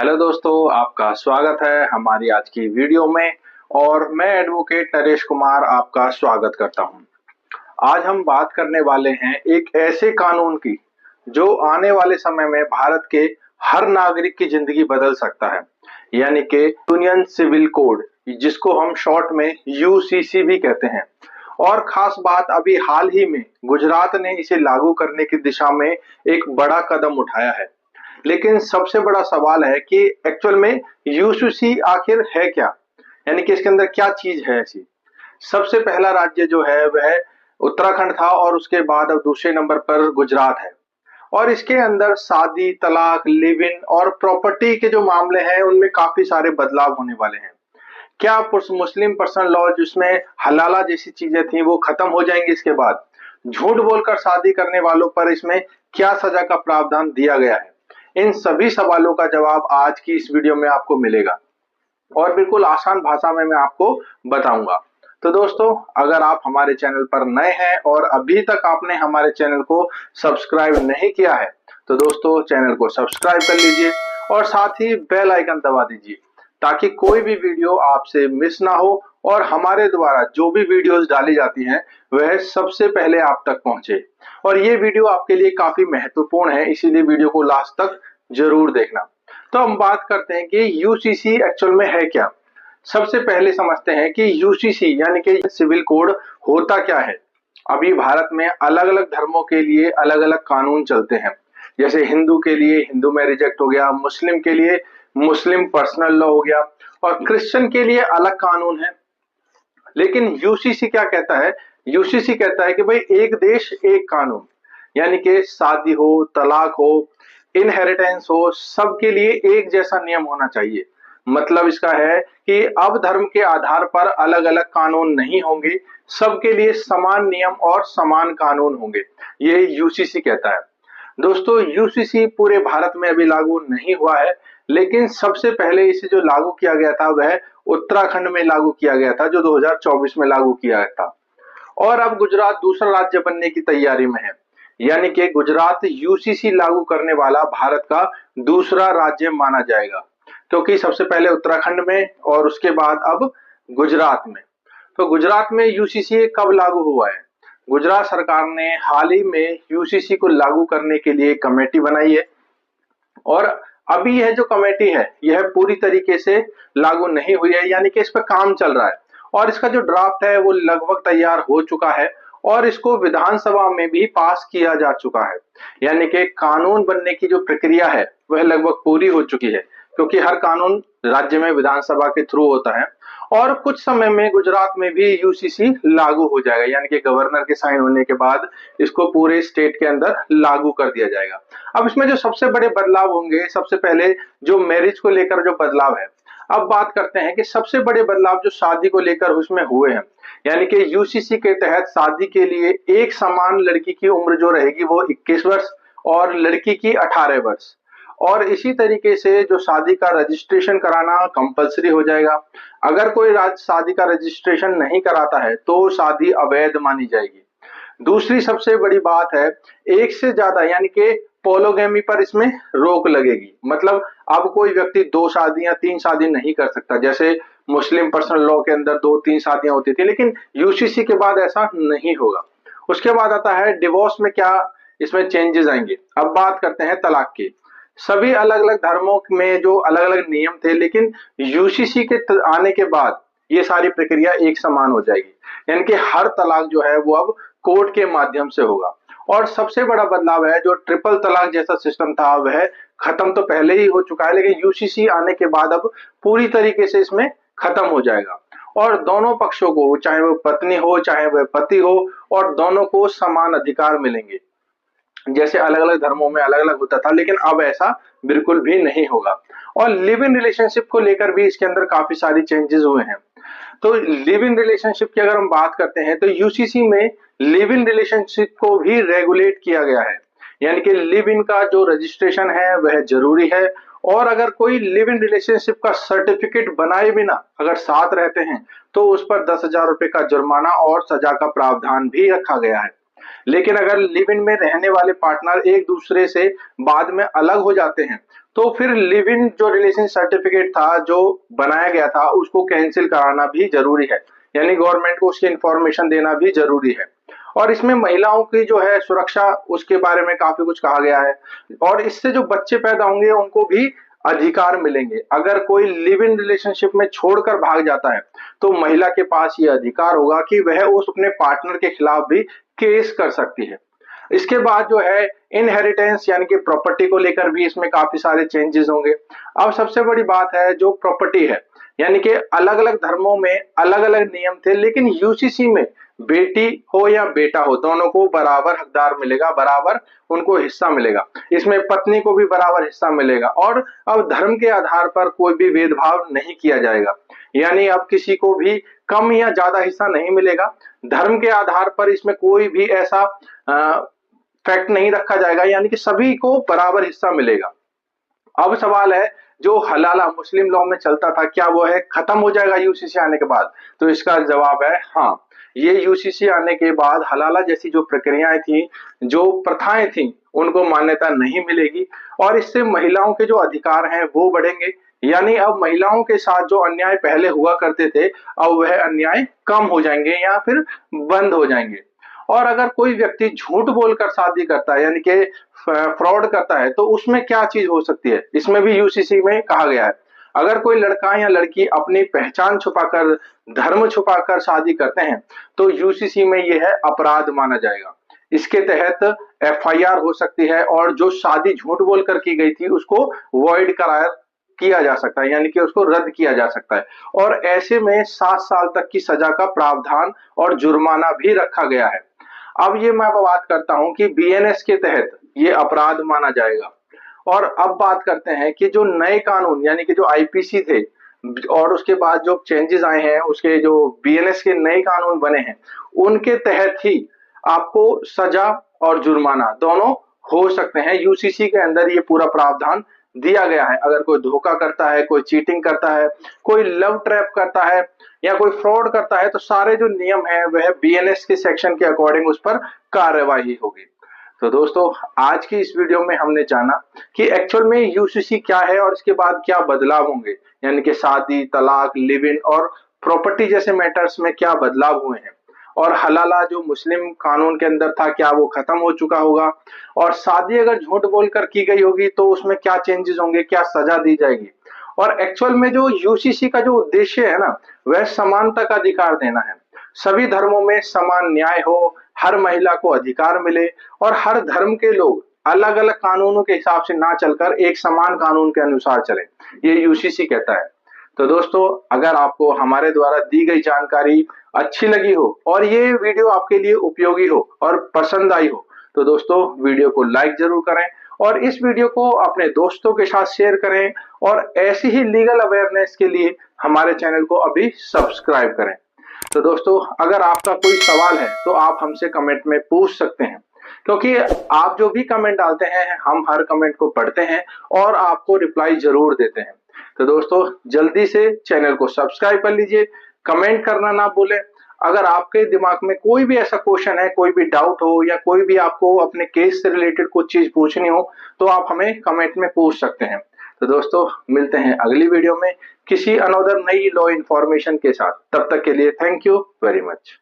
Hello दोस्तों, आपका स्वागत है हमारी आज की वीडियो में। और मैं एडवोकेट नरेश कुमार आपका स्वागत करता हूं। आज हम बात करने वाले हैं एक ऐसे कानून की जो आने वाले समय में भारत के हर नागरिक की जिंदगी बदल सकता है, यानी कि यूनियन सिविल कोड, जिसको हम शॉर्ट में यूसीसी भी कहते हैं। और खास बात, अभी हाल ही में गुजरात ने इसे लागू करने की दिशा में एक बड़ा कदम उठाया है। लेकिन सबसे बड़ा सवाल है कि एक्चुअल में यूसीसी आखिर है क्या, यानी कि इसके अंदर क्या चीज है ऐसी। सबसे पहला राज्य जो है वह उत्तराखंड था और उसके बाद अब दूसरे नंबर पर गुजरात है। और इसके अंदर शादी, तलाक, लिव इन और प्रॉपर्टी के जो मामले हैं उनमें काफी सारे बदलाव होने वाले हैं। क्या मुस्लिम पर्सनल लॉ जिसमें हलाला जैसी चीजें थी वो खत्म हो जाएंगी इसके बाद? झूठ बोलकर शादी करने वालों पर इसमें क्या सजा का प्रावधान दिया गया है? इन सभी सवालों का जवाब आज की इस वीडियो में आपको मिलेगा और बिल्कुल आसान भाषा में मैं आपको बताऊंगा। तो दोस्तों, अगर आप हमारे चैनल पर नए हैं और अभी तक आपने हमारे चैनल को सब्सक्राइब नहीं किया है तो दोस्तों चैनल को सब्सक्राइब कर लीजिए और साथ ही बेल आइकन दबा दीजिए ताकि कोई भी वीडियो आपसे मिस ना हो और हमारे द्वारा जो भी वीडियोस डाली जाती हैं वह सबसे पहले आप तक पहुंचे। और ये वीडियो आपके लिए काफी महत्वपूर्ण है, इसीलिए वीडियो को लास्ट तक जरूर देखना। तो हम बात करते हैं कि यूसीसी एक्चुअल में है क्या। सबसे पहले समझते हैं कि यूसीसी यानी कि सिविल कोड होता क्या है। अभी भारत में अलग अलग धर्मों के लिए अलग अलग कानून चलते हैं। जैसे हिंदू के लिए हिंदू मैरिज एक्ट हो गया, मुस्लिम के लिए मुस्लिम पर्सनल लॉ हो गया और क्रिश्चियन के लिए अलग कानून है। लेकिन यूसीसी क्या कहता है? यूसीसी कहता है कि भाई एक देश एक कानून, यानी कि शादी हो, तलाक हो, इनहेरिटेंस हो, सबके लिए एक जैसा नियम होना चाहिए। मतलब इसका है कि अब धर्म के आधार पर अलग अलग कानून नहीं होंगे, सबके लिए समान नियम और समान कानून होंगे। ये यूसीसी कहता है। दोस्तों, यूसीसी पूरे भारत में अभी लागू नहीं हुआ है, लेकिन सबसे पहले इसे जो लागू किया गया था वह उत्तराखंड में लागू किया गया था, जो 2024 में लागू किया गया था। और अब गुजरात दूसरा राज्य बनने की तैयारी में है, यानी कि गुजरात यूसीसी लागू करने वाला भारत का दूसरा राज्य माना जाएगा, क्योंकि सबसे पहले उत्तराखंड में और उसके बाद अब गुजरात में। तो गुजरात में यूसीसी कब लागू हुआ है? गुजरात सरकार ने हाल ही में यूसीसी को लागू करने के लिए कमेटी बनाई है और अभी यह जो कमेटी है यह पूरी तरीके से लागू नहीं हुई है, यानी कि इस पर काम चल रहा है और इसका जो ड्राफ्ट है वो लगभग तैयार हो चुका है और इसको विधानसभा में भी पास किया जा चुका है। यानी कि कानून बनने की जो प्रक्रिया है वह लगभग पूरी हो चुकी है, क्योंकि हर कानून राज्य में विधानसभा के थ्रू होता है। और कुछ समय में गुजरात में भी यूसीसी लागू हो जाएगा, यानी कि गवर्नर के साइन होने के बाद इसको पूरे स्टेट के अंदर लागू कर दिया जाएगा। अब इसमें जो सबसे बड़े बदलाव होंगे, सबसे पहले जो मैरिज को लेकर जो बदलाव है। अब बात करते हैं कि सबसे बड़े बदलाव जो शादी को लेकर उसमें हुए हैं, यानी कि यूसीसी के तहत शादी के लिए एक समान लड़की की उम्र जो रहेगी वो 21 वर्ष और लड़की की 18 वर्ष। और इसी तरीके से जो शादी का रजिस्ट्रेशन कराना कंपलसरी हो जाएगा। अगर कोई शादी का रजिस्ट्रेशन नहीं कराता है तो शादी अवैध मानी जाएगी। दूसरी सबसे बड़ी बात है, एक से ज्यादा यानी कि पोलोगेमी पर इसमें रोक लगेगी। मतलब अब कोई व्यक्ति 2 शादियां 3 शादी नहीं कर सकता, जैसे मुस्लिम पर्सनल लॉ के अंदर 2-3 शादियां होती थी, लेकिन यूसीसी के बाद ऐसा नहीं होगा। उसके बाद आता है डिवोर्स में क्या इसमें चेंजेस आएंगे। अब बात करते हैं तलाक की। सभी अलग अलग धर्मों में जो अलग अलग नियम थे, लेकिन यूसीसी के आने के बाद ये सारी प्रक्रिया एक समान हो जाएगी, यानी कि हर तलाक जो है वो अब कोर्ट के माध्यम से होगा। और सबसे बड़ा बदलाव है, जो ट्रिपल तलाक जैसा सिस्टम था वह खत्म तो पहले ही हो चुका है, लेकिन यूसीसी आने के बाद अब पूरी तरीके से इसमें खत्म हो जाएगा। और दोनों पक्षों को, चाहे वो पत्नी हो चाहे वह पति हो, और दोनों को समान अधिकार मिलेंगे। जैसे अलग अलग धर्मों में अलग अलग होता था, लेकिन अब ऐसा बिल्कुल भी नहीं होगा। और लिव इन रिलेशनशिप को लेकर भी इसके अंदर काफी सारी चेंजेस हुए हैं। तो लिव इन रिलेशनशिप की अगर हम बात करते हैं तो यूसीसी में लिव इन रिलेशनशिप को भी रेगुलेट किया गया है, यानी कि लिव इन का जो रजिस्ट्रेशन है वह जरूरी है। और अगर कोई लिव इन रिलेशनशिप का सर्टिफिकेट बनाए बिना अगर साथ रहते हैं तो उस पर 10,000 रुपए का जुर्माना और सजा का प्रावधान भी रखा गया है। लेकिन अगर लिव इन में रहने वाले पार्टनर एक दूसरे से बाद में अलग हो जाते हैं तो फिर लिव इन जो रिलेशन सर्टिफिकेट था जो बनाया गया था उसको कैंसिल कराना भी जरूरी है, यानी गवर्नमेंट को उसकी इंफॉर्मेशन देना भी जरूरी है। और इसमें महिलाओं की जो है सुरक्षा उसके बारे में काफी कुछ कहा गया है, और इससे जो बच्चे पैदा होंगे उनको भी अधिकार मिलेंगे। अगर कोई लिव इन रिलेशनशिप में छोड़कर भाग जाता है तो महिला के पास ये अधिकार होगा कि वह उस अपने पार्टनर के खिलाफ भी केस कर सकती है। इसके बाद जो है इनहेरिटेंस यानी कि प्रॉपर्टी को लेकर भी इसमें काफी सारे चेंजेस होंगे। अब सबसे बड़ी बात है जो प्रॉपर्टी है, यानी कि अलग अलग धर्मों में अलग अलग नियम थे, लेकिन यूसीसी में बेटी हो या बेटा हो दोनों को बराबर हकदार मिलेगा, बराबर उनको हिस्सा मिलेगा। इसमें पत्नी को भी बराबर हिस्सा मिलेगा, और अब धर्म के आधार पर कोई भी भेदभाव नहीं किया जाएगा, यानी अब किसी को भी कम या ज्यादा हिस्सा नहीं मिलेगा। धर्म के आधार पर इसमें कोई भी ऐसा फैक्ट नहीं रखा जाएगा, यानी कि सभी को बराबर हिस्सा मिलेगा। अब सवाल है जो हलाला मुस्लिम लॉ में चलता था क्या वो है खत्म हो जाएगा यूसीसी आने के बाद? तो इसका जवाब है हाँ। ये यूसीसी आने के बाद हलाला जैसी जो प्रक्रियाएं थी, जो प्रथाएं थी, उनको मान्यता नहीं मिलेगी, और इससे महिलाओं के जो अधिकार हैं वो बढ़ेंगे। यानी अब महिलाओं के साथ जो अन्याय पहले हुआ करते थे अब वह अन्याय कम हो जाएंगे या फिर बंद हो जाएंगे। और अगर कोई व्यक्ति झूठ बोलकर शादी करता है यानी कि फ्रॉड करता है तो उसमें क्या चीज हो सकती है, इसमें भी यूसीसी में कहा गया है। अगर कोई लड़का या लड़की अपनी पहचान छुपाकर, धर्म छुपाकर शादी करते हैं तो यूसीसी में यह है अपराध माना जाएगा। इसके तहत एफआईआर हो सकती है, और जो शादी झूठ बोलकर की गई थी उसको वॉइड करार किया जा सकता है, यानी कि उसको रद्द किया जा सकता है। और ऐसे में 7 साल तक की सजा का प्रावधान और जुर्माना भी रखा गया है। अब ये मैं बात करता हूं कि बीएनएस के तहत ये अपराध माना जाएगा। और अब बात करते हैं कि जो नए कानून यानी कि जो आईपीसी थे और उसके बाद जो चेंजेस आए हैं, उसके जो बीएनएस के नए कानून बने हैं उनके तहत ही आपको सजा और जुर्माना दोनों हो सकते हैं। यूसीसी के अंदर ये पूरा प्रावधान दिया गया है। अगर कोई धोखा करता है, कोई चीटिंग करता है, कोई लव ट्रैप करता है या कोई फ्रॉड करता है तो सारे जो नियम है वह बीएनएस के सेक्शन के अकॉर्डिंग उस पर कार्यवाही होगी। तो दोस्तों आज की इस वीडियो में हमने जाना कि एक्चुअल में यूसीसी क्या है और इसके बाद क्या बदलाव होंगे, यानी कि शादी, तलाक, लिव इन और प्रॉपर्टी जैसे मैटर्स में क्या बदलाव हुए हैं, और हलाला जो मुस्लिम कानून के अंदर था क्या वो खत्म हो चुका होगा, और शादी अगर झूठ बोलकर की गई होगी तो उसमें क्या चेंजेस होंगे, क्या सजा दी जाएगी। और एक्चुअल में जो यूसीसी का जो उद्देश्य है ना वह समानता का अधिकार देना है। सभी धर्मों में समान न्याय हो, हर महिला को अधिकार मिले, और हर धर्म के लोग अलग अलग कानूनों के हिसाब से ना चलकर एक समान कानून के अनुसार चले, ये यूसीसी कहता है। तो दोस्तों अगर आपको हमारे द्वारा दी गई जानकारी अच्छी लगी हो और ये वीडियो आपके लिए उपयोगी हो और पसंद आई हो तो दोस्तों वीडियो को लाइक जरूर करें, और इस वीडियो को अपने दोस्तों के साथ शेयर करें, और ऐसी ही लीगल अवेयरनेस के लिए हमारे चैनल को अभी सब्सक्राइब करें। तो दोस्तों अगर आपका कोई सवाल है तो आप हमसे कमेंट में पूछ सकते हैं, क्योंकि आप जो भी कमेंट डालते हैं हम हर कमेंट को पढ़ते हैं और आपको रिप्लाई जरूर देते हैं। तो दोस्तों जल्दी से चैनल को सब्सक्राइब कर लीजिए, कमेंट करना ना भूलें। अगर आपके दिमाग में कोई भी ऐसा क्वेश्चन है, कोई भी डाउट हो, या कोई भी आपको अपने केस से रिलेटेड कुछ चीज पूछनी हो तो आप हमें कमेंट में पूछ सकते हैं। तो दोस्तों मिलते हैं अगली वीडियो में किसी अनदर नई लॉ इन्फॉर्मेशन के साथ। तब तक के लिए थैंक यू वेरी मच।